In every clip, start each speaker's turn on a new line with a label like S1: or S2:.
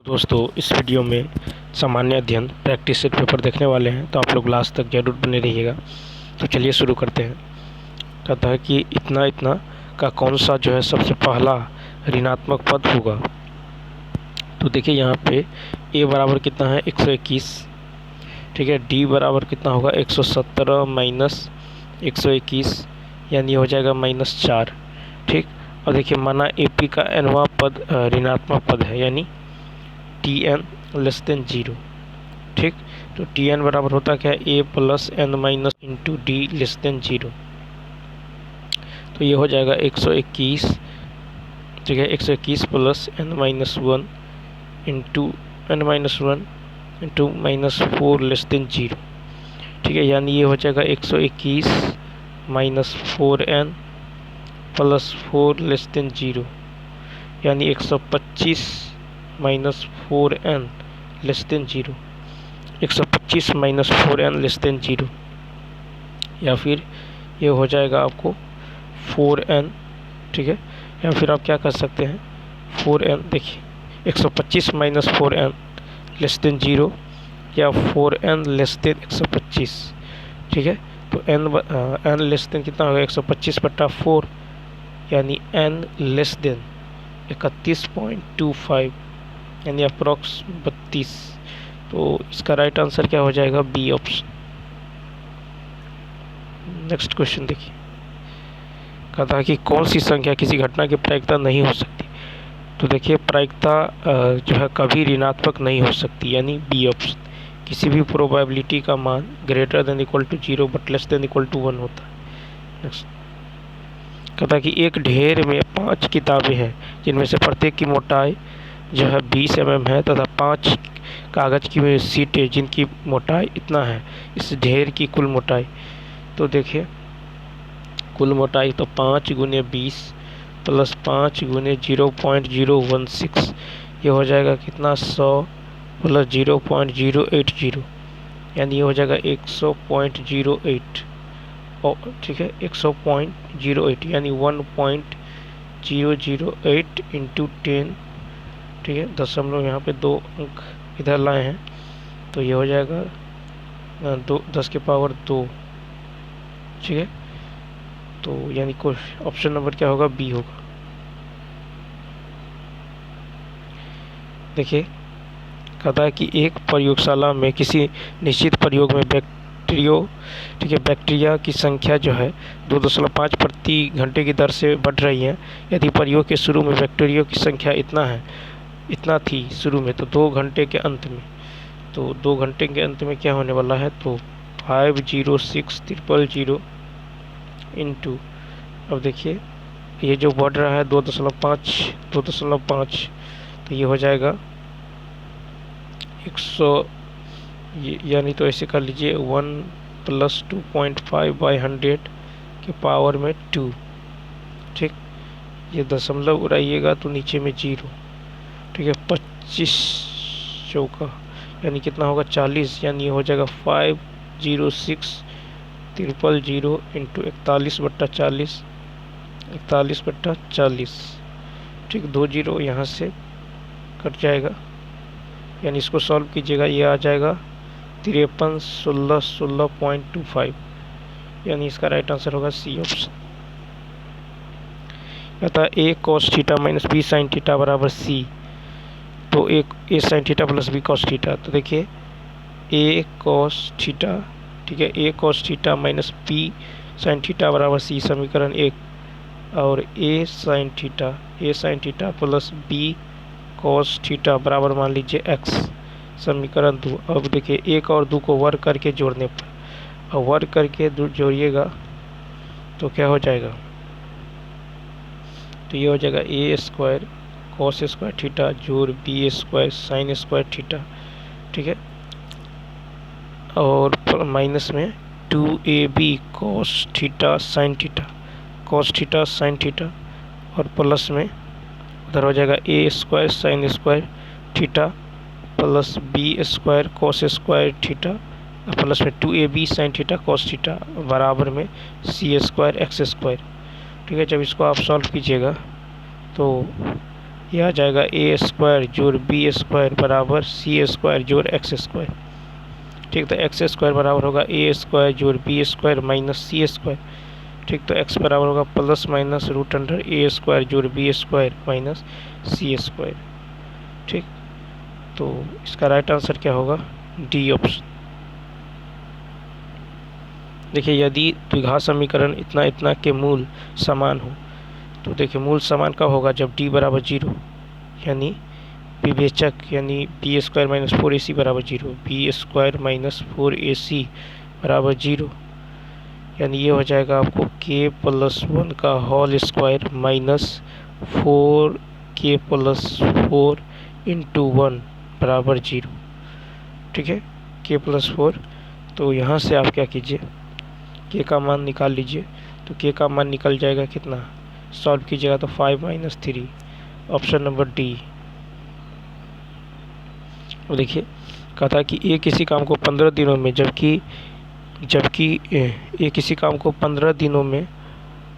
S1: दोस्तों इस वीडियो में सामान्य अध्ययन प्रैक्टिस सेट पेपर देखने वाले हैं, तो आप लोग लास्ट तक जरूर बने रहिएगा। तो चलिए शुरू करते हैं। कहता है कि इतना इतना का कौन सा जो है सबसे पहला ऋणात्मक पद होगा। तो देखिए यहाँ पे a बराबर कितना है 121, ठीक है। d बराबर कितना होगा 117 माइनस 121, यानी हो जाएगा -4, ठीक। और देखिए माना AP का nवां पद ऋणात्मक पद है, यानी Tn लेस देन 0, ठीक। तो Tn बराबर होता क्या है a plus n minus into D less than 0। तो ये हो जाएगा 121, ठीक है। 121 plus n minus 1 into n-1 into -4 less than 0, ठीक है। यानी ये हो जाएगा 121 minus 4n plus 4 less than 0, यानी 125 minus 4n less than 0, 125 minus 4n less than 0। या फिर ये हो जाएगा आपको 4n, ठीक है। या फिर आप क्या कर सकते हैं 4n, देखिए 125 माइनस 4n लेस देन 0 या 4n लेस देन 125, ठीक है। तो n लेस देन कितना होगा 125/4, यानी n लेस देन 31.25, यानी अप्रॉक्स 32। तो इसका राइट आंसर क्या हो जाएगा, बी ऑप्शन। नेक्स्ट क्वेश्चन देखिए। कहता है कि कौन सी संख्या किसी घटना की प्रायिकता नहीं हो सकती। तो देखिए प्रायिकता जो है कभी ऋणात्मक नहीं हो सकती, यानी बी ऑप्शन। किसी भी प्रोबेबिलिटी का मान greater than equal to 0 but less than equal to 1 होता है। नेक्स्ट कहता है कि एक ढेर में 5 किताबें हैं, जिनमें से प्रत्येक की मोटाई जो है 20 mm है तथा 5 कागज़ की सीटें जिनकी मोटाई इतना है। इस ढेर की कुल मोटाई, तो देखिए कुल मोटाई तो 5 गुने 20 प्लस 5 गुने 0.016, ये हो जाएगा कितना 100 प्लस 0.080, यानी ये हो जाएगा 100.08, ठीक है। 100.08 यानी 1.008 इंटू 10, ठीक है। दशमलव यहाँ पे 2 अंक इधर लाए हैं, तो ये हो जाएगा 10 के पावर 2, ठीक है। तो यानी ऑप्शन नंबर क्या होगा, बी होगा। देखिए कहता है कि एक प्रयोगशाला में किसी निश्चित प्रयोग में ठीक है, बैक्टीरिया की संख्या जो है 2.5 प्रति घंटे की दर से बढ़ रही है। यदि प्रयोग के शुरू में बैक्टीरिया की संख्या इतना थी शुरू में, तो 2 घंटे के अंत में, तो 2 घंटे के अंत में क्या होने वाला है, तो 506000 इंटू, अब देखिए ये जो बढ़ रहा है 2.5, तो ये हो जाएगा 100, यानी तो ऐसे कर लीजिए 1 प्लस 2.5/100 के पावर में 2, ठीक। ये दशमलव उड़ाइएगा तो नीचे में 0, ठीक है। 25 चौका यानी कितना होगा 40, यानी ये हो जाएगा 506000 इंटू 41/40, 41/40, ठीक। 2 0 यहाँ से कट जाएगा, यानी इसको सॉल्व कीजिएगा, ये आ जाएगा 531616.25, यानी इसका राइट आंसर होगा सी ऑप्शन। कहता है a cos theta minus b sin theta बराबर c। तो एक a sin theta plus b cos theta, तो देखिए a cos थीटा, ठीक है, a cos theta minus b sin theta बराबर c, समीकरण 1। और a sin theta plus b cos theta बराबर मान लीजिए x, समीकरण 2। अब देखिए 1 और 2 को वर्ग करके जोड़ने पर, और वर्ग करके जोड़िएगा तो क्या हो जाएगा, तो ये हो जाएगा a square cos square theta जोड़ b square sin square theta, ठीक है। और माइनस में 2ab cos theta sin theta, और प्लस में उधर हो जाएगा a square sin square theta plus b square cos square theta, plus में 2ab sin theta cos theta बराबर में c स्क्वायर x स्क्वायर, ठीक है। जब इसको आप सॉल्व कीजिएगा तो ये आ जाएगा ए स्क्वायर जोड़ बी स्क्वायर बराबर सी स्क्वायर जोड़ एक्स स्क्वायर। ठीक, तो एक्स स्क्वायर बराबर होगा ए स्क्वायर जोड़ बी स्क्वायर माइनस सी स्क्वायर। ठीक, तो एक्स बराबर होगा प्लस माइनस रूट अंडर ए स्क्वायर जोड़ बी स्क्वायर माइनस सी स्क्वायर। ठीक, तो इसका राइट आंसर क्या होगा? D option. देखिए, यदि द्विघात समीकरण इतना इतना के मूल समान हो, तो देखिए मूल समान कब होगा? जब डी बराबर 0, यानी विवेचक यानी बी स्क्वायर माइनस 4ac बराबर 0, बी स्क्वायर माइनस 4ac बराबर 0, यानी ये हो जाएगा आपको k प्लस 1 का whole square minus 4k plus 4 into 1 बराबर 0। ठीक है, k प्लस 4। तो यहाँ से आप क्या कीजिए, k का मान निकाल लीजिए। तो k का मान निकल जाएगा कितना? सॉल्व कीजिएगा तो 5 माइनस 3, ऑप्शन नंबर डी। और देखिए, कहता है कि ए किसी काम को 15 दिनों में, जबकि ए किसी काम को 15 दिनों में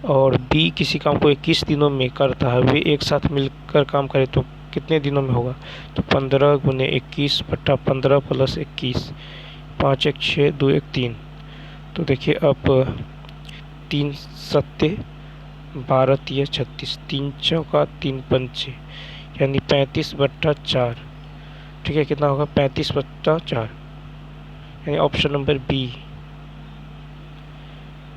S1: और बी किसी काम को 21 दिनों में करता है, वे एक साथ मिलकर काम करें तो कितने दिनों में होगा? तो 15 गुने 21 बट्टा 15 प्लस 21, 5 1 6 2 1 3। तो देखिए अब 3 सत्ते 12 3 36, 3 चौका 3 पंचे, यानी 35 बट्टा 4। ठीक है, कितना होगा? 35 बट्टा 4, यानी ऑप्शन नंबर बी।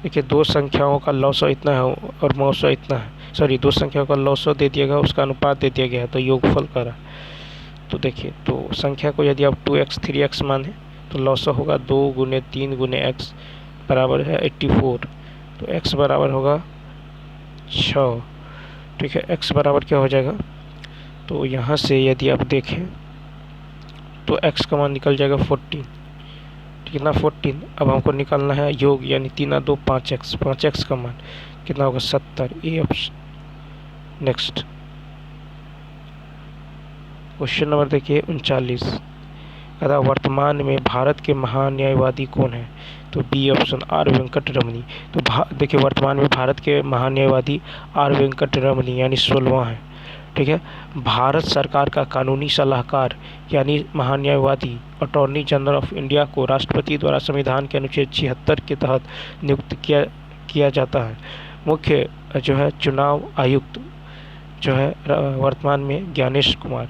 S1: देखिए, दो संख्याओं का लॉसो इतना है और मौसो इतना है, सॉरी, दो संख्याओं का लॉसो दे दिया गया, उसका अनुपात दे दिया गया है, तो योगफल करा। तो देखिए, तो संख्या को यदि आप 2x 3x माने तो लॉसो होगा 2 गुने 3 गुने x बराबर है 84। तो x बराबर होगा 6। ठीक है, x बराबर क्या हो जाएगा? तो यहाँ से यदि आप देखें तो x का मान निकल जाएगा 14। कितना? 14। अब हमको निकालना है योग, यानी 3 2 5x, 5x का मान कितना होगा? 70, A option. Next question number देखिए 39। कहता वर्तमान में भारत के महान्यायवादी कौन है? तो बी ऑप्शन आर वेंकट रमनी। तो देखिए, वर्तमान में भारत के महान्यायवादी आर वेंकट रमनी यानी 16वां है। ठीक है, भारत सरकार का कानूनी सलाहकार यानी महान्यायवादी अटॉर्नी जनरल ऑफ इंडिया को राष्ट्रपति द्वारा संविधान के अनुच्छेद 76 के तहत नियुक्त किया जाता है। मुख्य जो है चुनाव आयुक्त जो है वर्तमान में ज्ञानेश कुमार।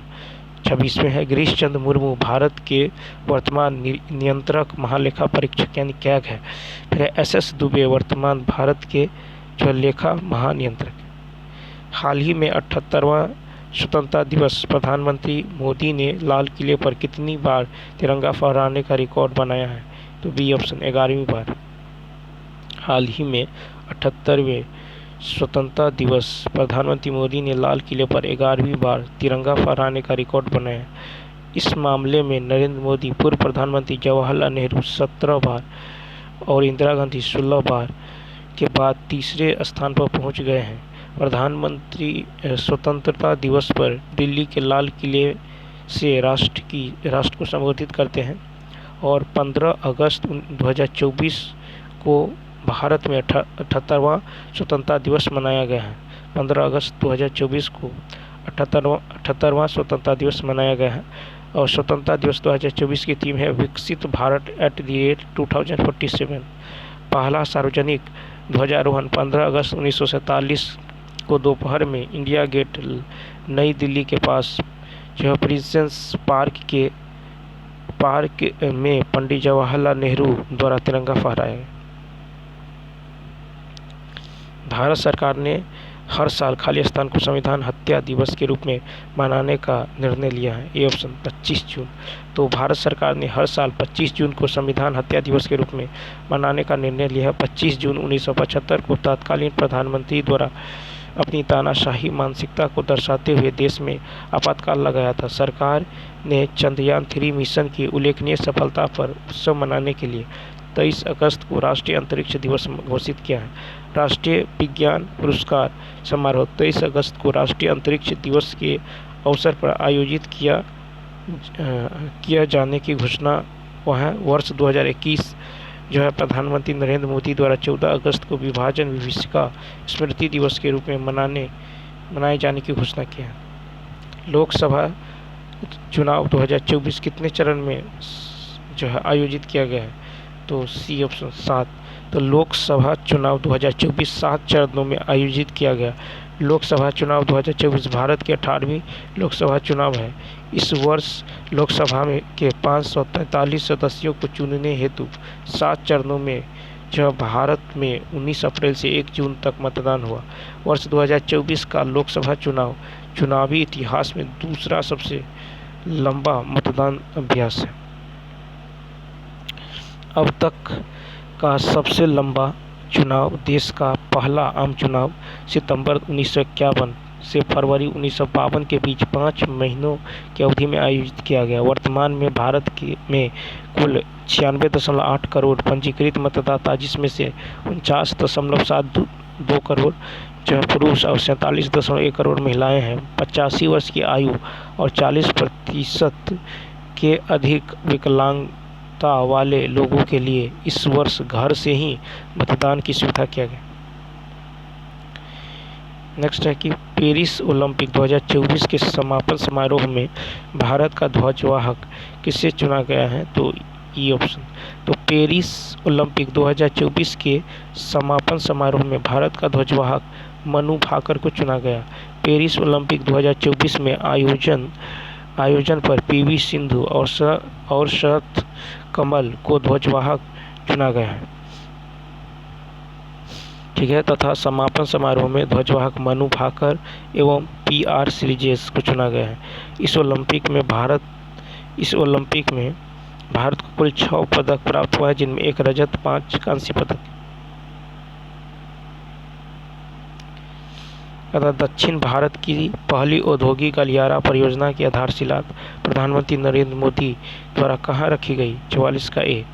S1: 26 में है गिरीश चंद्र मुर्मू भारत के वर्तमान नियंत्रक महालेखा परीक्षक यानी कैग है। फिर एस दुबे वर्तमान भारत के जो लेखा महानियंत्रक। हाल ही में 78वां स्वतंत्रता दिवस प्रधानमंत्री मोदी ने लाल किले पर कितनी बार तिरंगा फहराने का रिकॉर्ड बनाया है? तो बी ऑप्शन 11वीं बार। हाल ही में 78वें स्वतंत्रता दिवस प्रधानमंत्री मोदी ने लाल किले पर 11वीं बार तिरंगा फहराने का रिकॉर्ड बनाया। इस मामले में नरेंद्र मोदी, पूर्व प्रधानमंत्री जवाहरलाल नेहरू 17 बार और इंदिरा गांधी 16 बार के बाद तीसरे स्थान पर पहुंच गए हैं। प्रधानमंत्री स्वतंत्रता दिवस पर दिल्ली के लाल किले से राष्ट्र को संबोधित करते हैं और 15 अगस्त 2024 को भारत में 78वां स्वतंत्रता दिवस मनाया गया है। 15 अगस्त 2024 को 78वां स्वतंत्रता दिवस मनाया गया है और स्वतंत्रता दिवस 2024 की थीम है विकसित भारत @ 2047। पहला सार्वजनिक ध्वजारोहण 15 अगस्त 1947 को दोपहर में इंडिया गेट नई दिल्ली के पास जो है प्रिंसेस पार्क में पंडित जवाहरलाल नेहरू द्वारा तिरंगा फहराया गया। भारत सरकार ने हर साल खाली स्थान को संविधान हत्या दिवस के रूप में मनाने का निर्णय लिया है। ए ऑप्शन 25 जून। तो भारत सरकार ने हर साल 25 जून को संविधान हत्या दिवस के रूप में मनाने का निर्णय लिया है। 25 जून 1975 को तत्कालीन प्रधानमंत्री द्वारा अपनी तानाशाही मानसिकता को दर्शाते हुए देश में आपातकाल लगाया था। सरकार ने चंद्रयान 3 मिशन की उल्लेखनीय सफलता पर उत्सव मनाने के लिए 23 अगस्त को राष्ट्रीय अंतरिक्ष दिवस घोषित किया है। राष्ट्रीय विज्ञान पुरस्कार समारोह 23 अगस्त को राष्ट्रीय अंतरिक्ष दिवस के अवसर पर आयोजित किया जाने की घोषणा वहाँ वर्ष 2021 जो है प्रधानमंत्री नरेंद्र मोदी द्वारा 14 अगस्त को विभाजन विभीषिका स्मृति दिवस के रूप में मनाए जाने की घोषणा की है। लोकसभा चुनाव 2024 कितने चरण में जो है आयोजित किया गया है? तो सी ऑप्शन 7। तो लोकसभा चुनाव 2024 7 चरणों में आयोजित किया गया। लोकसभा चुनाव 2024 भारत के 18वीं लोकसभा चुनाव है। इस वर्ष लोकसभा में के 543 सदस्यों को चुनने हेतु 7 चरणों में जो भारत में 19 अप्रैल से 1 जून तक मतदान हुआ। वर्ष 2024 का लोकसभा चुनाव चुनावी इतिहास में दूसरा सबसे लंबा मतदान अभ्यास है। अब तक का सबसे लंबा चुनाव देश का पहला आम चुनाव सितंबर 1951 से फरवरी 1952 के बीच 5 महीनों की अवधि में आयोजित किया गया। वर्तमान में भारत में कुल 96.8 करोड़ पंजीकृत मतदाता, जिसमें से 49.72 करोड़ जो है पुरुष और 47.1 करोड़ महिलाएं हैं। 85 वर्ष की आयु और 40% के अधिक विकलांगता वाले लोगों के लिए इस वर्ष घर से ही मतदान की सुविधा किया गया। नेक्स्ट है कि पेरिस ओलंपिक 2024 के समापन समारोह में भारत का ध्वजवाहक किसे चुना गया है? तो ई ऑप्शन। तो पेरिस ओलंपिक 2024 के समापन समारोह में भारत का ध्वजवाहक मनु भाकर को चुना गया। पेरिस ओलंपिक 2024 में आयोजन पर पीवी सिंधु और शरत कमल को ध्वजवाहक चुना गया है, ठीक है, तथा समापन समारोह में ध्वजवाहक मनु भाकर एवं पीआर सीरीजेस को चुना गया है। इस ओलंपिक में भारत को कुल 6 पदक प्राप्त हुआ है, जिनमें 1 रजत 5 कांस्य पदक। दक्षिण भारत की पहली औद्योगिक गलियारा परियोजना की आधारशिला प्रधानमंत्री नरेंद्र मोदी द्वारा कहाँ रखी गई? 44 का ए।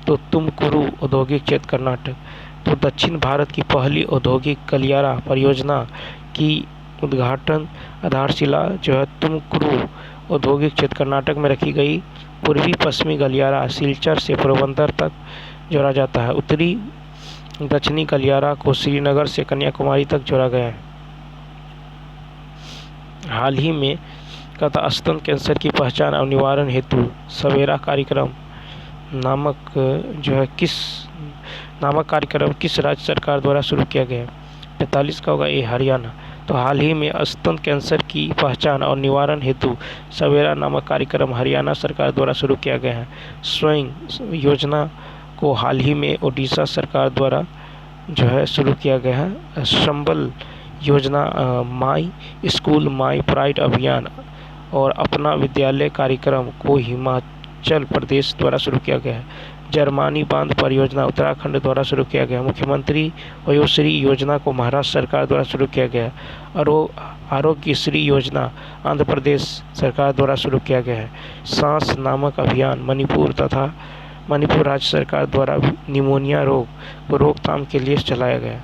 S1: तो तुमकुरू औद्योगिक क्षेत्र, कर्नाटक। तो दक्षिण भारत की पहली औद्योगिक गलियारा परियोजना की उद्घाटन आधारशिला जो है तुमकुरू औद्योगिक क्षेत्र, कर्नाटक में रखी गई। पूर्वी पश्चिमी गलियारा सिलचर से पोरबंदर तक जोड़ा जाता है। उत्तरी दक्षिणी गलियारा को श्रीनगर से कन्याकुमारी तक जोड़ा गया है। हाल ही में स्तन कैंसर की पहचान और निवारण हेतु सवेरा कार्यक्रम नामक कार्यक्रम किस राज्य सरकार द्वारा शुरू किया गया? 45 का होगा ए, हरियाणा। तो हाल ही में स्तन कैंसर की पहचान और निवारण हेतु सवेरा नामक कार्यक्रम हरियाणा सरकार द्वारा शुरू किया गया है। स्वयं योजना को हाल ही में ओडिशा सरकार द्वारा जो है शुरू किया गया है। संबल योजना, माई स्कूल माई प्राइड अभियान और अपना विद्यालय कार्यक्रम को हिमाचल प्रदेश द्वारा शुरू किया गया है। जर्मानी बांध परियोजना उत्तराखंड द्वारा शुरू किया गया। मुख्यमंत्री वयोश्री योजना को महाराष्ट्र सरकार द्वारा शुरू किया गया। आरोग्य श्री योजना आंध्र प्रदेश सरकार द्वारा शुरू किया गया है। सांस नामक अभियान मणिपुर राज्य सरकार द्वारा निमोनिया रोग को रोकथाम के लिए चलाया गया।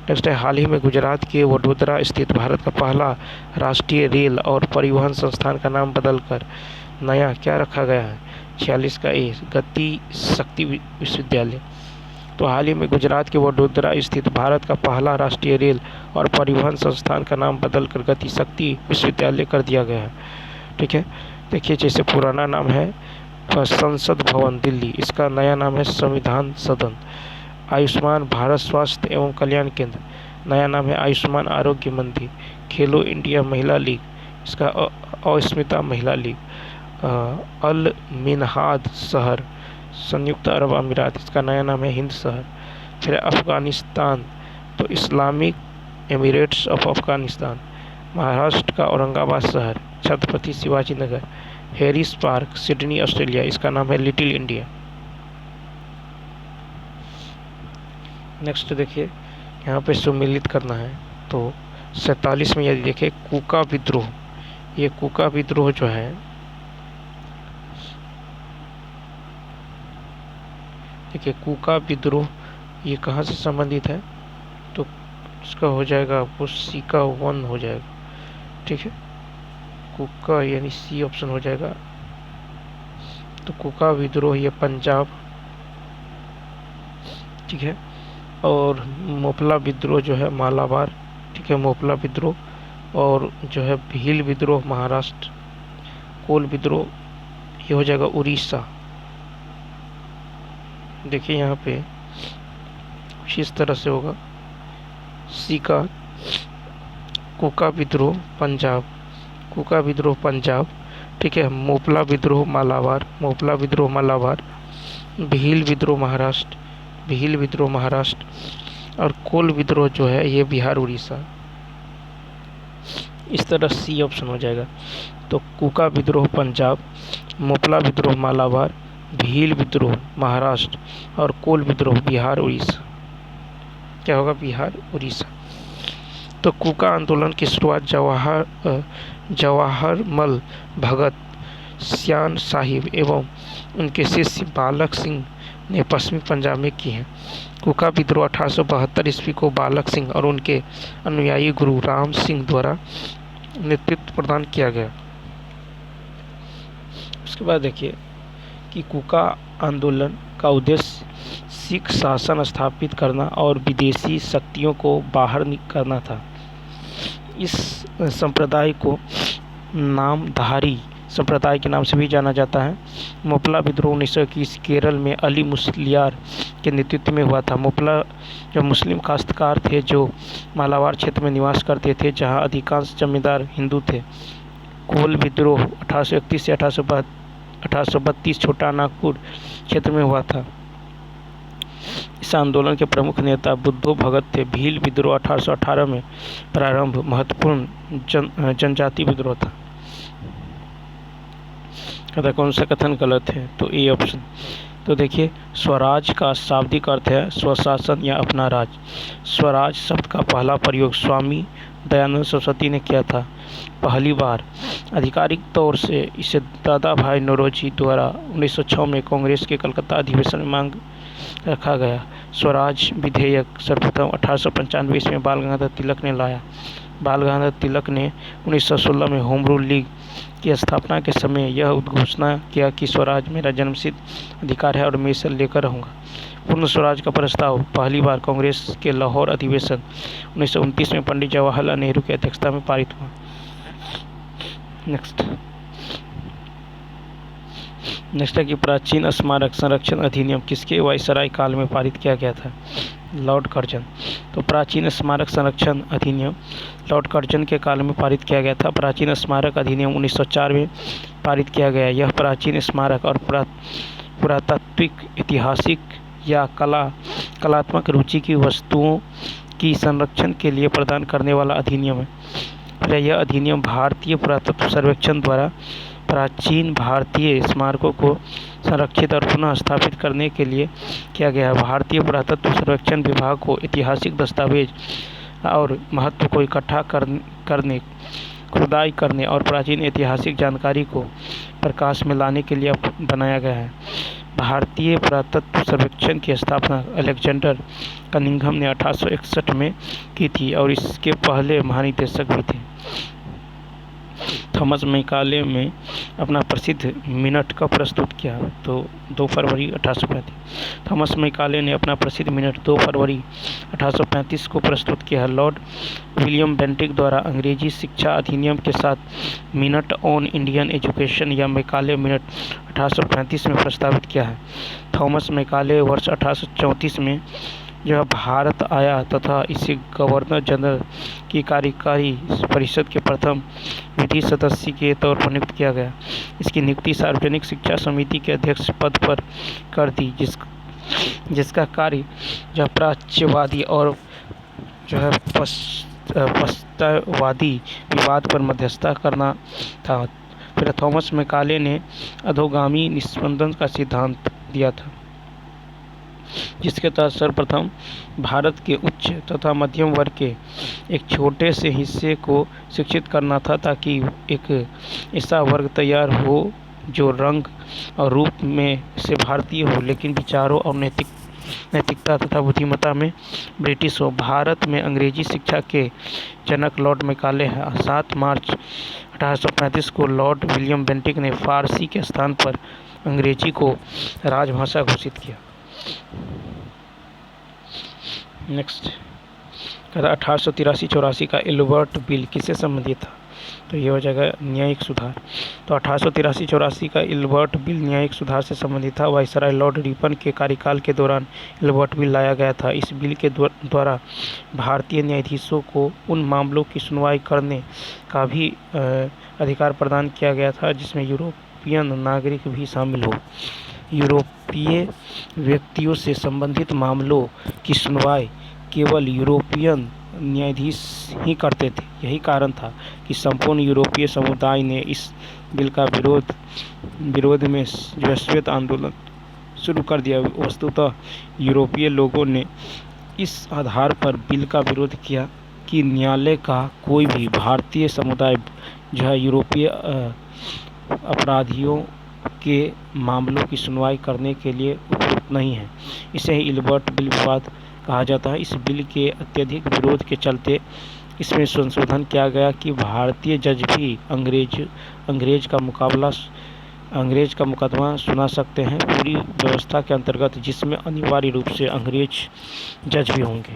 S1: नेक्स्ट है, हाल ही में गुजरात के वडोदरा स्थित भारत का पहला राष्ट्रीय रेल और परिवहन संस्थान का नाम बदलकर नया क्या रखा गया है? 46 का ए, गति शक्ति विश्वविद्यालय। तो हाल ही में गुजरात के वडोदरा स्थित भारत का पहला राष्ट्रीय रेल और परिवहन संस्थान का नाम बदलकर गति शक्ति विश्वविद्यालय कर दिया गया है, ठीक है। देखिए, जैसे पुराना नाम है संसद भवन दिल्ली, इसका नया नाम है संविधान सदन। आयुष्मान भारत स्वास्थ्य एवं कल्याण केंद्र, नया नाम है आयुष्मान आरोग्य मंदिर। खेलो इंडिया महिला लीग, इसका अस्मिता महिला लीग। अल मिनहाद शहर संयुक्त अरब अमीरात, इसका नया नाम है हिंद शहर। फिर अफ़गानिस्तान, तो Islamic Emirates of Afghanistan. Maharashtra का औरंगाबाद शहर Chhatrapati Shivaji Nagar. Harris park Sydney Australia, इसका नाम है लिटिल इंडिया। नेक्स्ट देखिए, यहाँ पे सम्मिलित करना है। तो 47 में यदि देखें कूका विद्रोह, ये कूका विद्रोह जो है, देखिए कूका विद्रोह ये कहाँ से संबंधित है? तो इसका हो जाएगा वो सी का 1 हो जाएगा, ठीक है। कूका यानी सी ऑप्शन हो जाएगा। तो कूका विद्रोह ये पंजाब, ठीक है। और मोपला विद्रोह जो है मालाबार, ठीक है। मोपला विद्रोह और जो है भील विद्रोह महाराष्ट्र, कोल विद्रोह ये हो जाएगा उड़ीसा। देखिए यहाँ पे कुछ इस तरह से होगा। सीका कुका विद्रोह पंजाब, कुका विद्रोह पंजाब, ठीक है। मोपला विद्रोह मालाबार, मोपला विद्रोह मालाबार। भील विद्रोह महाराष्ट्र, भील विद्रोह महाराष्ट्र। और कोल विद्रोह जो है ये बिहार उड़ीसा। इस तरह सी ऑप्शन हो जाएगा। तो कुका विद्रोह पंजाब, मोपला विद्रोह मालाबार, भील विद्रोह महाराष्ट्र और कोल विद्रोह बिहार उड़ीसा। क्या होगा? बिहार उड़ीसा। तो कुका आंदोलन की शुरुआत जवाहरमल भगत, श्यान साहिब एवं उनके शिष्य बालक सिंह ने पश्चिमी पंजाब में की है। कुका विद्रोह 1872 ईस्वी को बालक सिंह और उनके अनुयायी गुरु राम सिंह द्वारा नेतृत्व प्रदान किया गया। उसके बाद देखिए कि कुका आंदोलन का उद्देश्य सिख शासन स्थापित करना और विदेशी शक्तियों को बाहर करना था। इस संप्रदाय को नामधारी संप्रदाय के नाम से भी जाना जाता है। मोपला विद्रोह 1921 केरल में अली मुस्लियार के नेतृत्व में हुआ था। मोपला जो मुस्लिम काश्तकार थे जो मालाबार क्षेत्र में निवास करते थे, जहां अधिकांश जमींदार हिंदू थे। कोल विद्रोह 1831 से 1832 छोटा नागपुर क्षेत्र में हुआ था। इस आंदोलन के प्रमुख नेता बुद्धो भगत थे। भील विद्रोह 1818 में प्रारंभ महत्वपूर्ण जनजाति विद्रोह था। कहता कौन सा कथन गलत है? तो ए ऑप्शन। तो देखिए स्वराज का शाब्दिक अर्थ है स्वशासन या अपना राज। स्वराज शब्द का पहला प्रयोग स्वामी दयानंद सरस्वती ने किया था पहली बार। आधिकारिक तौर से इसे दादा भाई नौरोजी द्वारा 1906 में कांग्रेस के कलकत्ता अधिवेशन में मांग रखा गया। स्वराज विधेयक सर्वप्रथम 1895 ईस्वी में बाल गंगाधर तिलक ने लाया। बाल गंगाधर तिलक ने 1916 में होम रूल लीग की स्थापना के समय यह उद्घोषणा किया कि स्वराज मेरा जन्मसिद्ध अधिकार है और मैं इसे लेकर रहूँगा। पूर्ण स्वराज का प्रस्ताव पहली बार कांग्रेस के लाहौर अधिवेशन 1929 में पंडित जवाहरलाल नेहरू की अध्यक्षता में पारित हुआ। नेक्स्ट है कि प्राचीन स्मारक संरक्षण अधिनियम किसके वायसराय काल में पारित किया गया था? Lord Curzon. तो प्राचीन स्मारक संरक्षण अधिनियम लॉर्ड कर्जन के काल में पारित किया गया था। प्राचीन स्मारक अधिनियम 1904 में पारित किया गया। यह प्राचीन स्मारक और पुरातात्विक, ऐतिहासिक या कलात्मक रुचि की वस्तुओं की संरक्षण के लिए प्रदान करने वाला अधिनियम है। यह अधिनियम भारतीय पुरातत्व सर्वेक्षण द्वारा प्राचीन भारतीय स्मारकों को संरक्षित और पुनः स्थापित करने के लिए किया गया है। भारतीय पुरातत्व सर्वेक्षण विभाग को ऐतिहासिक दस्तावेज और महत्व को इकट्ठा करने, खुदाई करने और प्राचीन ऐतिहासिक जानकारी को प्रकाश में लाने के लिए बनाया गया है। भारतीय पुरातत्व सर्वेक्षण की स्थापना अलेक्जेंडर कनिंघम ने 1861 में की थी और इसके पहले महानिदेशक भी थे। थॉमस मैकाले में अपना प्रसिद्ध मिनट कब प्रस्तुत किया? तो 2 फरवरी 1835। थॉमस मैकाले ने अपना प्रसिद्ध मिनट 2 फरवरी 1835 को प्रस्तुत किया। लॉर्ड विलियम बेंटिक द्वारा अंग्रेजी शिक्षा अधिनियम के साथ मिनट ऑन इंडियन एजुकेशन या मैकाले मिनट 1835 में प्रस्तावित किया है। थॉमस मैकाले वर्ष 1834 में यह भारत आया तथा इसे गवर्नर जनरल की कार्यकारी परिषद के प्रथम विधि सदस्य के तौर पर नियुक्त किया गया। इसकी नियुक्ति सार्वजनिक शिक्षा समिति के अध्यक्ष पद पर कर दी, जिसका कार्य जो प्राच्यवादी और जो है पश्चातवादी विवाद पर मध्यस्थता करना था। फिर थॉमस मैकाले ने अधोगामी निस्पंदन का सिद्धांत दिया था, जिसके तहत सर्वप्रथम भारत के उच्च तथा मध्यम वर्ग के एक छोटे से हिस्से को शिक्षित करना था, ताकि एक ऐसा वर्ग तैयार हो जो रंग और रूप में से भारतीय हो, लेकिन विचारों और नैतिकता तथा बुद्धिमत्ता में ब्रिटिश हो। भारत में अंग्रेजी शिक्षा के जनक लॉर्ड मैकाले हैं। 7 मार्च 1835 को लॉर्ड विलियम बेंटिक ने फारसी के स्थान पर अंग्रेजी को राजभाषा घोषित किया। नेक्स्ट, कहता 1883-84 का एल्बर्ट बिल किससे संबंधित था? तो ये हो जाएगा न्यायिक सुधार। तो 1883-84 का एल्बर्ट बिल न्यायिक सुधार से संबंधित था। वायसराय लॉर्ड रिपन के कार्यकाल के दौरान एल्बर्ट बिल लाया गया था। इस बिल के द्वारा भारतीय न्यायाधीशों को उन मामलों की सुनवाई करने का भी अधिकार प्रदान किया गया था जिसमें यूरोपियन नागरिक भी शामिल हो। यूरोपीय व्यक्तियों से संबंधित मामलों की सुनवाई केवल यूरोपियन न्यायाधीश ही करते थे। यही कारण था कि संपूर्ण यूरोपीय समुदाय ने इस बिल का विरोध में जो श्वेत आंदोलन शुरू कर दिया। वस्तुतः यूरोपीय लोगों ने इस आधार पर बिल का विरोध किया कि न्यायालय का कोई भी भारतीय समुदाय जो है यूरोपीय अपराधियों के मामलों की सुनवाई करने के लिए उपयुक्त नहीं है। इसे ही एल्बर्ट बिल विवाद कहा जाता है। इस बिल के अत्यधिक विरोध के चलते इसमें संशोधन किया गया कि भारतीय जज भी अंग्रेज का मुकदमा सुना सकते हैं पूरी व्यवस्था के अंतर्गत, जिसमें अनिवार्य रूप से अंग्रेज जज भी होंगे।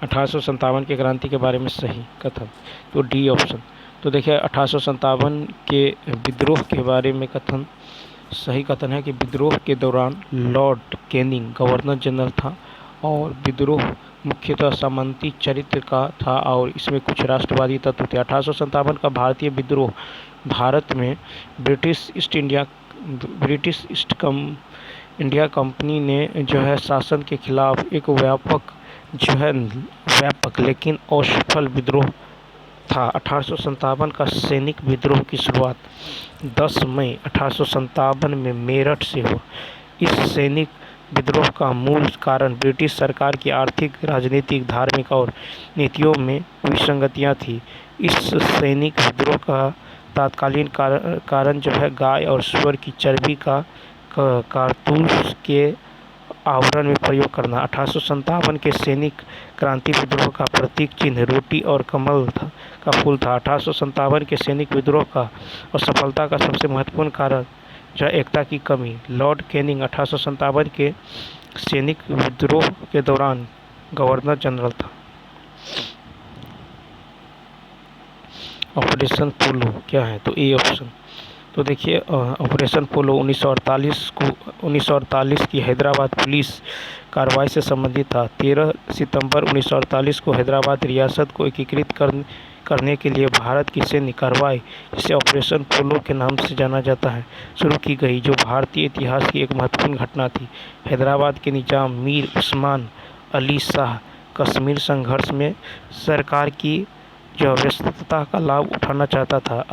S1: 1857 के क्रांति के बारे में सही कथन, तो डी ऑप्शन। तो देखिए 1857 के विद्रोह के बारे में कथन, सही कथन है कि विद्रोह के दौरान लॉर्ड कैनिंग गवर्नर जनरल था और विद्रोह मुख्यतः सामंती चरित्र का था और इसमें कुछ राष्ट्रवादी तत्व थे। 1857 का भारतीय विद्रोह भारत में ब्रिटिश ईस्ट इंडिया कंपनी ने जो है शासन के खिलाफ एक व्यापक लेकिन असफल विद्रोह था। 1857 का सैनिक विद्रोह की शुरुआत 10 मई 1857 में मेरठ से हुआ। इस सैनिक विद्रोह का मूल कारण ब्रिटिश सरकार की आर्थिक, राजनीतिक, धार्मिक और नीतियों में विसंगतियां थी। इस सैनिक विद्रोह का तत्कालीन कारण जो है गाय और सूअर की चर्बी का कारतूस के आवरण में प्रयोग करना। 1857 के सैनिक क्रांति विद्रोह का प्रतीक चिन्ह रोटी और कमल का फूल था। 1857 के सैनिक विद्रोह का असफलता का सबसे महत्वपूर्ण कारण जो एकता की कमी। लॉर्ड कैनिंग 1857 के सैनिक विद्रोह के दौरान गवर्नर जनरल था। ऑपरेशन पोलो क्या है? तो ए ऑप्शन। तो देखिए ऑपरेशन पोलो 1948 की हैदराबाद पुलिस कार्रवाई से संबंधित था। 13 सितंबर 1948 को हैदराबाद रियासत को एकीकृत करने के लिए भारत की सैन्य कार्रवाई, जिसे ऑपरेशन पोलो के नाम से जाना जाता है, शुरू की गई, जो भारतीय इतिहास की एक महत्वपूर्ण घटना थी। हैदराबाद के निजाम मीर उस्मान अली शाह कश्मीर संघर्ष में सरकार की जो व्यस्तता का लाभ उठाना चाहता था।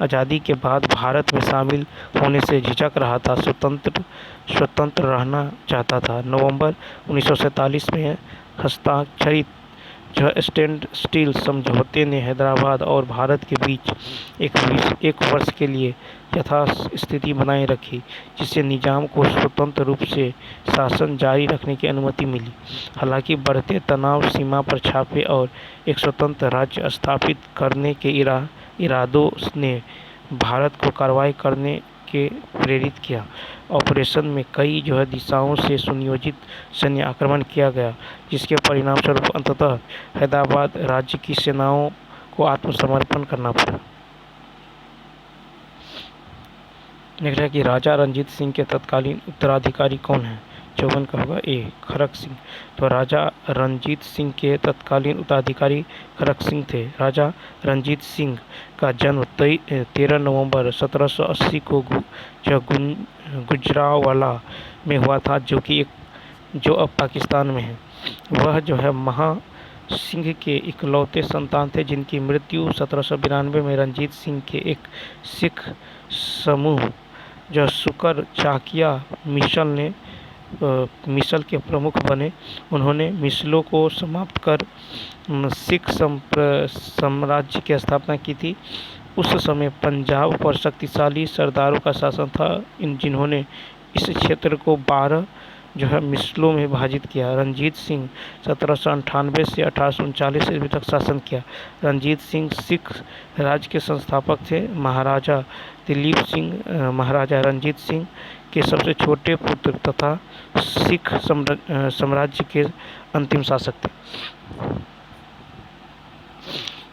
S1: आज़ादी के बाद भारत में शामिल होने से झिझक रहा था, स्वतंत्र रहना चाहता था। नवंबर 1947 में हस्ताक्षरित जो स्टैंड स्टिल समझौते ने हैदराबाद और भारत के बीच एक वर्ष के लिए यथास्थिति बनाए रखी, जिससे निजाम को स्वतंत्र रूप से शासन जारी रखने की अनुमति मिली। हालांकि बढ़ते तनाव, सीमा पर छापे और एक स्वतंत्र राज्य स्थापित करने के इरादों ने भारत को कार्रवाई करने के प्रेरित किया। ऑपरेशन में कई जो है दिशाओं से सुनियोजित सैन्य आक्रमण किया गया, जिसके परिणामस्वरूप अंततः हैदराबाद राज्य की सेनाओं को आत्मसमर्पण करना पड़ा। देख रहे हैं कि राजा रणजीत सिंह के तत्कालीन उत्तराधिकारी कौन हैं? 54 का होगा ए खड़क सिंह। तो राजा रणजीत सिंह के तत्कालीन उत्तराधिकारी खड़क सिंह थे। राजा रणजीत सिंह का जन्म 13 नवंबर 1780 को गुजरांवाला में हुआ था, जो अब पाकिस्तान में है। वह जो है महा सिंह के इकलौते संतान थे, जिनकी मृत्यु 1792 में रणजीत सिंह के एक सिख समूह जो शुकर चाकिया मिसल के प्रमुख बने। उन्होंने मिसलों को समाप्त कर सिख साम्राज्य की स्थापना की थी। उस समय पंजाब पर शक्तिशाली सरदारों का शासन था, जिन्होंने इस क्षेत्र को 12 जो है मिसलों में विभाजित किया। रणजीत सिंह 1798 से 1839 ईस्वी तक शासन किया। रणजीत सिंह सिख राज्य के संस्थापक थे। महाराजा दिलीप सिंह, महाराजा रणजीत सिंह के सबसे छोटे पुत्र तथा सिख साम्राज्य के अंतिम शासक थे।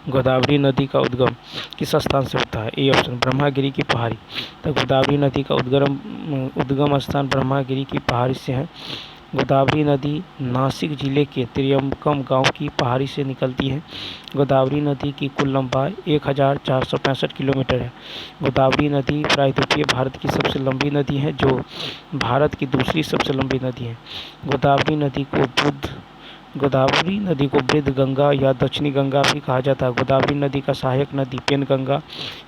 S1: गोदावरी नदी का उद्गम किस स्थान से होता है? ए ऑप्शन ब्रह्मागिरी की पहाड़ी। तो गोदावरी नदी का उद्गम स्थान ब्रह्मागिरी की पहाड़ी से है। गोदावरी नदी नासिक जिले के त्रियंबकम गांव की पहाड़ी से निकलती है। गोदावरी नदी की कुल लंबाई 1465 किलोमीटर है। गोदावरी नदी प्रायद्वीपीय भारत की सबसे लंबी नदी है, जो भारत की दूसरी सबसे लंबी नदी है। गोदावरी नदी को वृद्ध गंगा या दक्षिणी गंगा भी कहा जाता है। गोदावरी नदी का सहायक नदी पेनगंगा,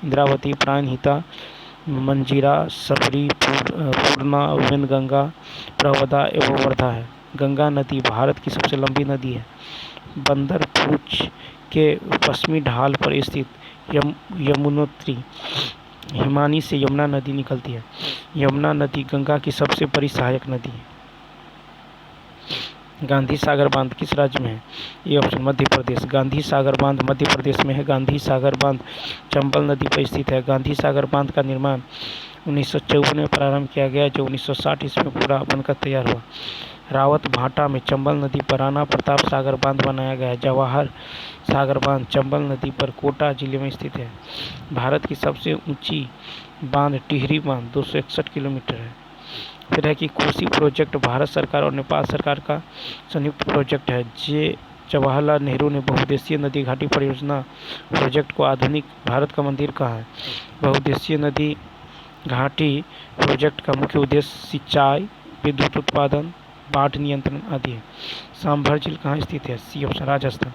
S1: इंद्रावती, प्राणहिता, मंजीरा, सबरी, पूर्णा, वेनगंगा, प्रवदा एवं वर्धा है। गंगा नदी भारत की सबसे लंबी नदी है। बंदर पूंछ के पश्चिमी ढाल पर स्थित यमुनोत्री हिमानी से यमुना नदी निकलती है। यमुना नदी गंगा की सबसे बड़ी सहायक नदी है। गांधी सागर बांध किस राज्य में है? ये ऑप्शन मध्य प्रदेश। गांधी सागर बांध मध्य प्रदेश में है। गांधी सागर बांध चंबल नदी पर स्थित है। गांधी सागर बांध का निर्माण 1954 में प्रारंभ किया गया, जो 1960 ईस्वी में पूरा बनकर तैयार हुआ। रावत भाटा में चंबल नदी पर राणा प्रताप सागर बांध बनाया गया है। जवाहर सागर बांध चंबल नदी पर कोटा जिले में स्थित है। भारत की सबसे ऊंची बांध टिहरी बांध 261 किलोमीटर है। फिर है कि कोसी प्रोजेक्ट भारत सरकार और नेपाल सरकार का संयुक्त प्रोजेक्ट है। जवाहरलाल नेहरू ने बहुउद्देशीय नदी घाटी परियोजना प्रोजेक्ट को आधुनिक भारत का मंदिर कहा है। बहुउद्देशीय नदी घाटी प्रोजेक्ट का मुख्य उद्देश्य सिंचाई, विद्युत उत्पादन, बाढ़ नियंत्रण आदि है। सांभर झील कहाँ स्थित है? C option Rajasthan.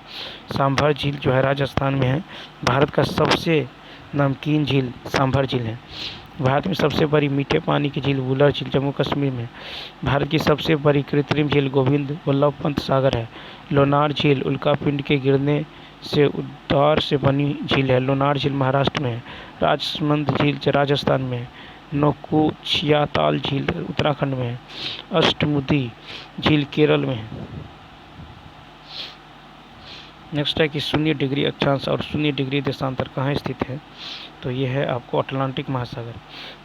S1: सांभर झील जो है राजस्थान में है। भारत का सबसे नमकीन झील सांभर झील है। भारत में सबसे बड़ी मीठे पानी की झील वुलर झील जम्मू कश्मीर में। भारत की सबसे बड़ी कृत्रिम झील गोविंद वल्लभ पंत सागर है। लोनार झील उल्कापिंड के गिरने से उद्वार से बनी झील है। लोनार झील महाराष्ट्र में है। राजसमंद झील राजस्थान में है। नौकुचियाताल झील उत्तराखंड में है। अष्टमुदी झील केरल में है। नेक्स्ट है कि 0 डिग्री अक्षांश और 0 डिग्री देशांतर कहाँ स्थित है? तो ये है आपको अटलांटिक महासागर।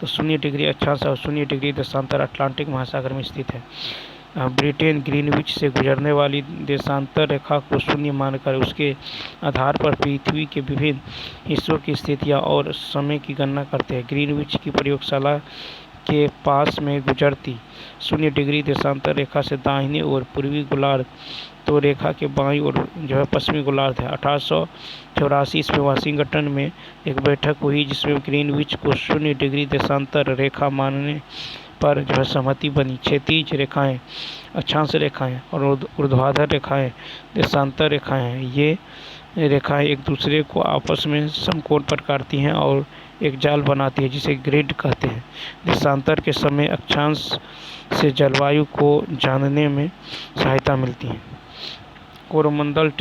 S1: तो 0 डिग्री अक्षांश और 0 डिग्री देशांतर अटलांटिक महासागर में स्थित है। ब्रिटेन ग्रीनविच से गुजरने वाली देशांतर रेखा को शून्य मानकर उसके आधार पर पृथ्वी के विभिन्न हिस्सों की स्थितियाँ और समय की गणना करते हैं। ग्रीनविच की प्रयोगशाला के पास में गुजरती 0 डिग्री देशांतर रेखा से दाहिने ओर पूर्वी गोलार्ध, तो रेखा के बाईं ओर जो है पश्चिमी गोलार्ध है। 1884 ईस्वी में वाशिंगटन में एक बैठक हुई, जिसमें ग्रीनविच को 0 डिग्री देशांतर रेखा मानने पर जो है सहमति बनी। क्षैतिज रेखाएं अक्षांश रेखाएं और ऊर्ध्वाधर रेखाएं देशांतर रेखाएं हैं। ये रेखाएं एक दूसरे को आपस में समकोण पर काटती हैं और एक जाल बनाती है, जिसे ग्रिड कहते हैं। देशांतर के समय अक्षांश से जलवायु को जानने में सहायता मिलती है। कोरोमंडल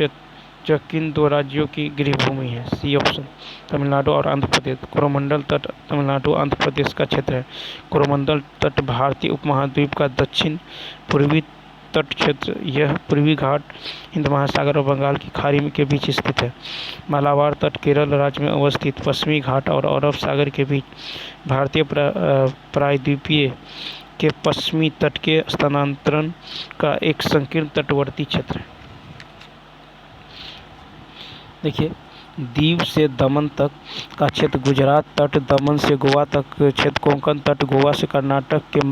S1: जो किन 2 राज्यों की गृहभूमि है? सी ऑप्शन तमिलनाडु और आंध्र प्रदेश। कोरोमंडल तट तमिलनाडु आंध्र प्रदेश का क्षेत्र है। कोरोमंडल तट भारतीय उपमहाद्वीप का दक्षिण पूर्वी तट क्षेत्र। यह पूर्वी घाट, हिंद महासागर और बंगाल की खाड़ी के बीच स्थित है। मालाबार तट केरल राज्य में अवस्थित पश्चिमी घाट और अरब सागर के बीच भारतीय प्रायद्वीपीय के पश्चिमी तट के स्थानांतरण का एक संकीर्ण तटवर्ती क्षेत्र है। देखिए, दीव से दमन तक का क्षेत्र गुजरात तट, दमन से गोवा तक क्षेत्र कोंकण तट, गोवा से कर्नाटक के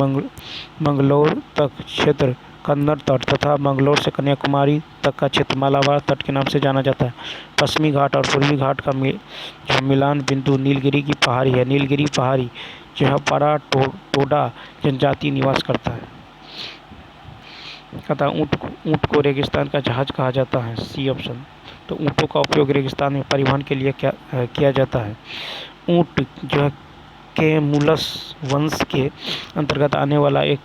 S1: मंगलोर तक क्षेत्र कन्नड़ तट तथा मंगलोर से कन्याकुमारी तक का क्षेत्र मालाबार तट के नाम से जाना जाता है। पश्चिमी घाट और पूर्वी घाट का जो मिलान बिंदु नीलगिरी की पहाड़ी है। नीलगिरी पहाड़ी जो है पारा टोडा जनजाति निवास करता है। कहता ऊँट को रेगिस्तान का जहाज कहा जाता है। C option. तो ऊँटों का उपयोग रेगिस्तान में परिवहन के लिए किया जाता है। ऊँट जो है कैमुलस वंश के अंतर्गत आने वाला एक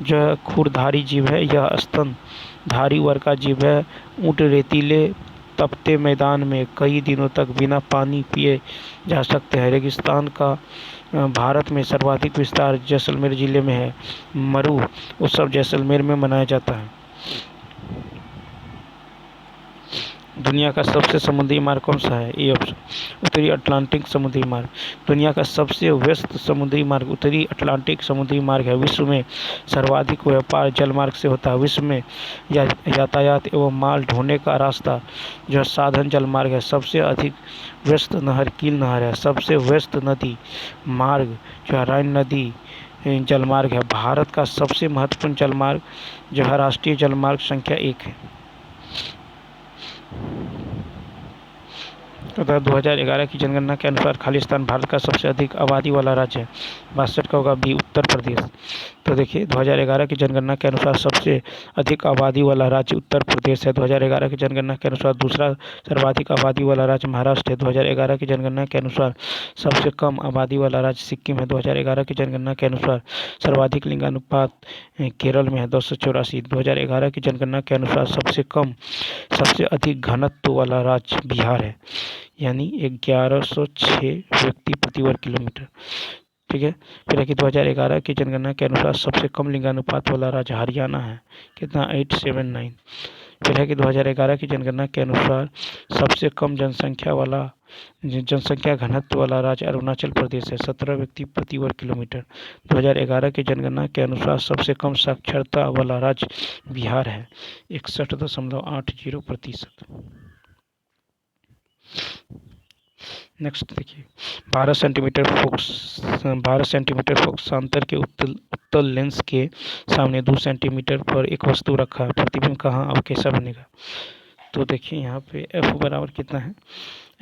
S1: जो है खुरधारी जीव है। यह स्तनधारी वर्ग का जीव है। ऊँट रेतीले तपते मैदान में कई दिनों तक बिना पानी पिए जा सकते हैं। रेगिस्तान का भारत में सर्वाधिक विस्तार जैसलमेर जिले में है। मरु उत्सव जैसलमेर में मनाया जाता है। दुनिया का सबसे समुद्री मार्ग कौन सा है? ए ऑप्शन उत्तरी अटलांटिक समुद्री मार्ग। दुनिया का सबसे व्यस्त समुद्री मार्ग उत्तरी अटलांटिक समुद्री मार्ग है। विश्व में सर्वाधिक व्यापार जलमार्ग से होता है। विश्व में यातायात एवं माल ढोने का रास्ता जो साधन जलमार्ग है। सबसे अधिक व्यस्त नहर कील नहर है। सबसे व्यस्त नदी मार्ग जो है राइन नदी जलमार्ग है। भारत का सबसे महत्वपूर्ण जलमार्ग जो है राष्ट्रीय जलमार्ग संख्या 1 है। तथा 2011 की जनगणना के अनुसार खालिस्तान भारत का सबसे अधिक आबादी वाला राज्य है। 62 का होगा बी उत्तर प्रदेश। तो देखिए 2011 की जनगणना के अनुसार सबसे अधिक आबादी वाला राज्य उत्तर प्रदेश है। 2011 की जनगणना के अनुसार दूसरा सर्वाधिक आबादी वाला राज्य महाराष्ट्र है। 2011 की जनगणना के अनुसार सबसे कम आबादी वाला राज्य सिक्किम है। 2011 की जनगणना के अनुसार सर्वाधिक लिंगानुपात केरल में है 284। 2011 की जनगणना के अनुसार सबसे अधिक घनत्व वाला राज्य बिहार है, यानी 1106 व्यक्ति प्रति वर्ग किलोमीटर। ठीक है। फिर है कि 2011 की जनगणना के अनुसार सबसे कम लिंगानुपात वाला राज्य हरियाणा है, कितना 879। फिर है कि 2011 की जनगणना के अनुसार सबसे कम जनसंख्या घनत्व वाला राज्य अरुणाचल प्रदेश है, 17 व्यक्ति प्रति वर्ग किलोमीटर। 2011 की जनगणना के अनुसार सबसे कम साक्षरता वाला राज्य बिहार है, 61.80%। नेक्स्ट देखिए 12 सेंटीमीटर फोकसांतर के उत्तल लेंस के सामने 2 सेंटीमीटर पर एक वस्तु रखा है, प्रतिबिंब कहाँ और कैसा बनेगा? तो देखिए यहाँ पे f बराबर कितना है,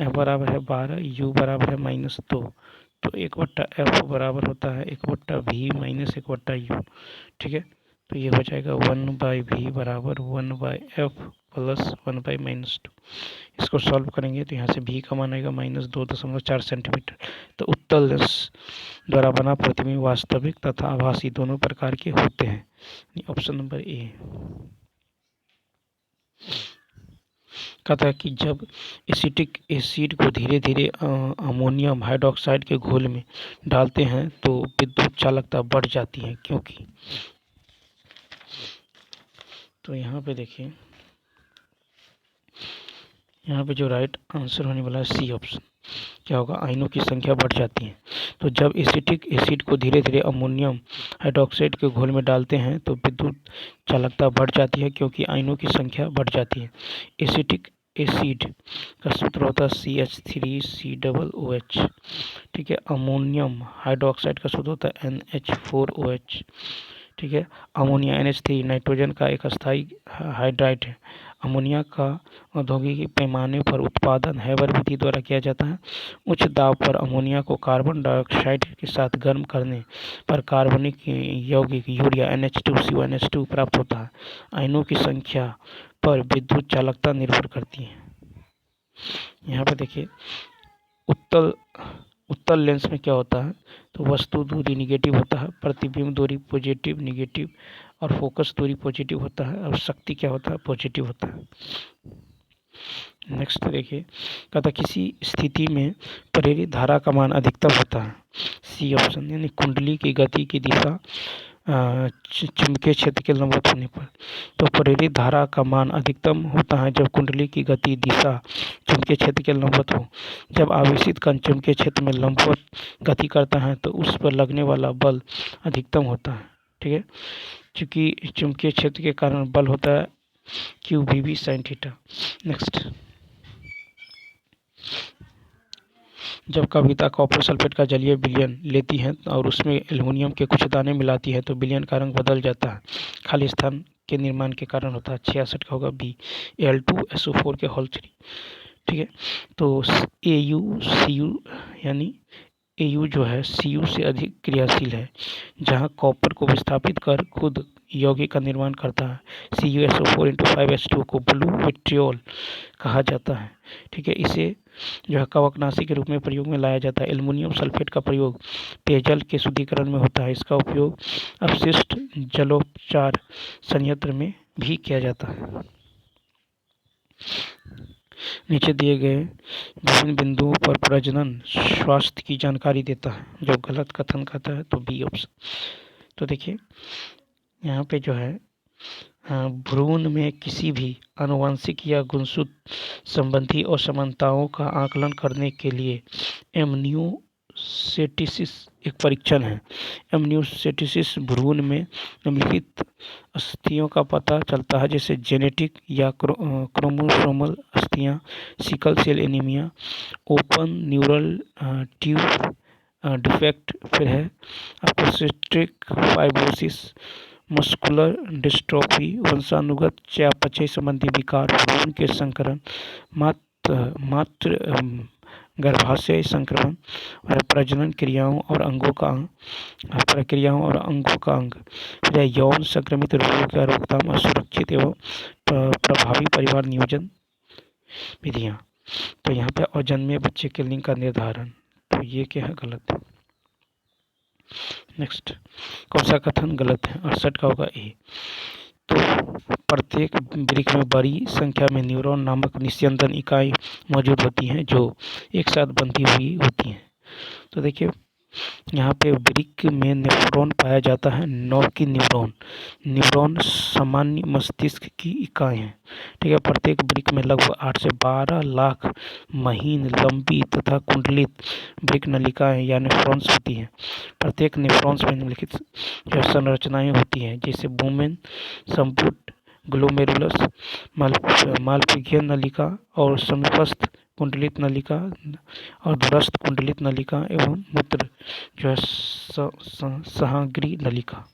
S1: f बराबर है 12, u बराबर है -2, तो 1/f बराबर होता है 1/v माइनस 1/u। ठीक है, तो ये हो जाएगा 1/v बराबर 1/f प्लस 1/-2। इसको सॉल्व करेंगे तो यहाँ से v का मान आएगा -2.4 सेंटीमीटर। तो उत्तल लेंस द्वारा बना प्रतिबिंब वास्तविक तथा आभासी दोनों प्रकार के होते हैं। Option number A. कहता है कि जब एसिटिक एसिड को धीरे धीरे अमोनियम हाइड्रोक्साइड के घोल में डालते हैं तो विद्युत चालकता बढ़ जाती है, क्योंकि तो यहाँ पे देखिए, यहाँ पे जो राइट आंसर होने वाला है सी ऑप्शन। क्या होगा? आयनों की संख्या बढ़ जाती है। तो जब एसिटिक एसिड को धीरे धीरे अमोनियम हाइड्रोक्साइड के घोल में डालते हैं तो विद्युत चालकता बढ़ जाती है, क्योंकि आयनों की संख्या बढ़ जाती है। एसिटिक एसिड का सूत्र होता है CH3COOH। ठीक है। अमोनियम हाइड्रोक्साइड का सूत्र होता है NH4OH। ठीक है। अमोनिया NH3 नाइट्रोजन का एक अस्थायी हाइड्राइड है। अमोनिया का औद्योगिक पैमाने पर उत्पादन हैबर विधि द्वारा किया जाता है। उच्च दाब पर अमोनिया को कार्बन डाइऑक्साइड के साथ गर्म करने पर कार्बनिक यौगिक यूरिया NH2CONH2 प्राप्त होता है। आयनों की संख्या पर विद्युत चालकता निर्भर करती है। यहाँ पर देखिए उत्तल लेंस में क्या होता है, तो वस्तु दूरी निगेटिव होता है, प्रतिबिंब दूरी पॉजिटिव निगेटिव और फोकस दूरी पॉजिटिव होता है, और शक्ति क्या होता है? पॉजिटिव होता है। नेक्स्ट देखिए, कहता किसी स्थिति में प्रेरित धारा का मान अधिकतम होता है, सी ऑप्शन, यानी कुंडली की गति की दिशा चुंबकीय क्षेत्र के लंबवत होने पर। तो प्रेरित धारा का मान अधिकतम होता है जब कुंडली की गति दिशा चुंबकीय क्षेत्र के लंबवत हो। जब आवेशित कण चुंबकीय क्षेत्र में लंबवत गति करता है तो उस पर लगने वाला बल अधिकतम होता है। ठीक है, चूंकि चुंबकीय क्षेत्र के कारण बल होता है QVB sin थीटा। नेक्स्ट, जब कविता कॉपर सल्फेट का जलीय विलयन लेती है और उसमें एल्युमिनियम के कुछ दाने मिलाती है तो विलयन का रंग बदल जाता है, खाली स्थान के निर्माण के कारण होता है। 66 का होगा बी, Al2SO4 के होल 3। ठीक है, तो AuCu यानी Au जो है Cu से अधिक क्रियाशील है, जहाँ कॉपर को विस्थापित कर खुद यौगिक का निर्माण करता है। CuSO4 × 5H2 को ब्लू विट्रियोल कहा जाता है। ठीक है, इसे जो है कवकनाशी के रूप में प्रयोग में लाया जाता है। एल्युमिनियम सल्फेट का प्रयोग पेयजल के शुद्धिकरण में होता है। इसका उपयोग अपशिष्ट जलोपचार संयंत्र में भी किया जाता है। नीचे दिए गए विभिन्न बिंदुओं पर प्रजनन स्वास्थ्य की जानकारी देता है। जो गलत कथन कहता है तो बी ऑप्शन। तो देखिए यहाँ पे जो है
S2: भ्रूण में किसी भी आनुवंशिक या गुणसूत्र संबंधी असमानताओं का आकलन करने के लिए एमनियोसेंटेसिस एक परीक्षण है। एमनियोसेंटेसिस भ्रूण में निम्नलिखित स्थितियों का पता चलता है, जैसे जेनेटिक या क्रोमोसोमल स्थितियाँ, sickle cell anaemia, open neural tube defect, फिर है आपको सिस्टिक फाइब्रोसिस, मस्कुलर डिस्ट्रोफी, वंशानुगत चयापचय संबंधी विकार, भ्रूण के संकरण, मातृ गर्भाशय संक्रमण और प्रजनन क्रियाओं और अंगों का अंग, फिर यौन संक्रमित रोगों का रोकथाम और सुरक्षित एवं प्रभावी परिवार नियोजन विधियाँ। तो यहाँ पे अजन्मे बच्चे के लिंग का निर्धारण, तो ये क्या है, गलत है। नेक्स्ट, कौन सा कथन गलत है? 68 का होगा ए। तो प्रत्येक वृक्क में बड़ी संख्या में न्यूरॉन नामक निस्यंदन इकाई मौजूद होती हैं जो एक साथ बंधी हुई होती हैं। तो देखिए यहाँ पे वृक्क में नेफ्रॉन पाया जाता है, न कि न्यूरॉन। न्यूरॉन सामान्य मस्तिष्क की इकाई है। ठीक है, प्रत्येक वृक्क में लगभग 8 से 12 लाख महीन, लंबी तथा कुंडलित वृक्क नलिकाएं या नेफ्रॉन्स होती हैं। प्रत्येक नेफ्रॉन्स में निम्नलिखित जो संरचनाएं होती हैं, जैसे बुमेन, संपुट, ग्लोमेरुलस, मालपिघियन नलिका और समीपस्थ कुंडलित नलिका और दूरस्थ कुंडलित नलिका एवं मूत्र जो है सहाग्री नलिका।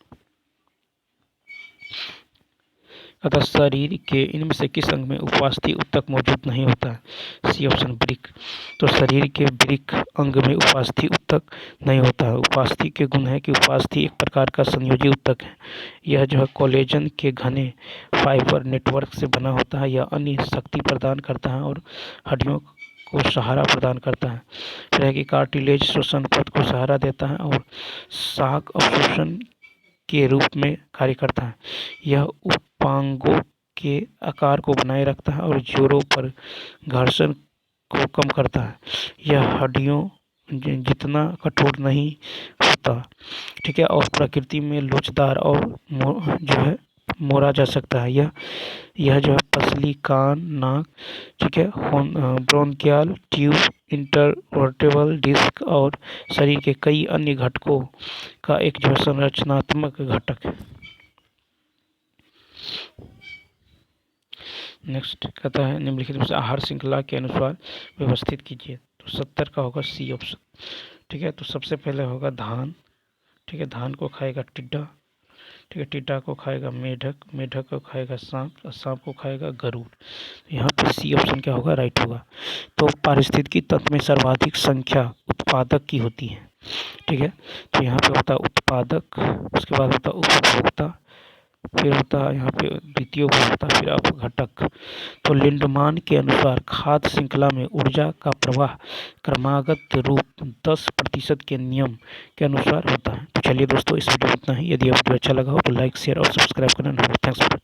S2: अतः शरीर के इनमें से किस अंग में उपास्थि उत्तक मौजूद नहीं होता है? सी ऑप्शन, वृक्क। तो शरीर के वृक्क अंग में उपास्थि उत्तक नहीं होता है। उपास्थि के गुण है कि उपास्थि एक प्रकार का संयोजी उत्तक है। यह जो है कोलेजन के घने फाइबर नेटवर्क से बना होता है। यह अन्य शक्ति प्रदान करता है और हड्डियों को सहारा प्रदान करता है। फिर है कि कार्टिलेज श्वसन पथ को सहारा देता है और शाक अवशोषण के रूप में कार्य करता है। यह उपांगों के आकार को बनाए रखता है और जोड़ों पर घर्षण को कम करता है। यह हड्डियों जितना कठोर नहीं होता। ठीक है, और प्रकृति में लोचदार और जो है मोड़ा जा सकता है। यह जो है पसली, कान, नाक, ठीक है, ब्रोंकियल ट्यूब, इंटरवर्टेबल डिस्क और शरीर के कई अन्य घटकों का एक जो संरचनात्मक घटक है। नेक्स्ट कहता है निम्नलिखित में से आहार श्रृंखला के अनुसार व्यवस्थित कीजिए। तो 70 का होगा सी ऑप्शन। ठीक है, तो सबसे पहले होगा धान। ठीक है, धान को खाएगा टिड्डा। ठीक है, टिड्डा को खाएगा मेढक, मेढक को खाएगा सांप और सांप को खाएगा गरुड़। यहाँ पे सी ऑप्शन क्या होगा, राइट होगा। तो पारिस्थितिकी तंत्र में सर्वाधिक संख्या उत्पादक की होती है। ठीक है, तो यहाँ पे होता है उत्पादक, उसके बाद होता है उपभोक्ता, फिर होता है यहाँ पे द्वितीय उपभोक्ता, फिर अपघटक। तो लिंडमान के अनुसार खाद्य श्रृंखला में ऊर्जा का प्रवाह क्रमागत रूप 10% के नियम के अनुसार होता है। तो चलिए दोस्तों, इस वीडियो में इतना ही। यदि आपको अच्छा लगा हो तो लाइक, शेयर और सब्सक्राइब करना। Thanks for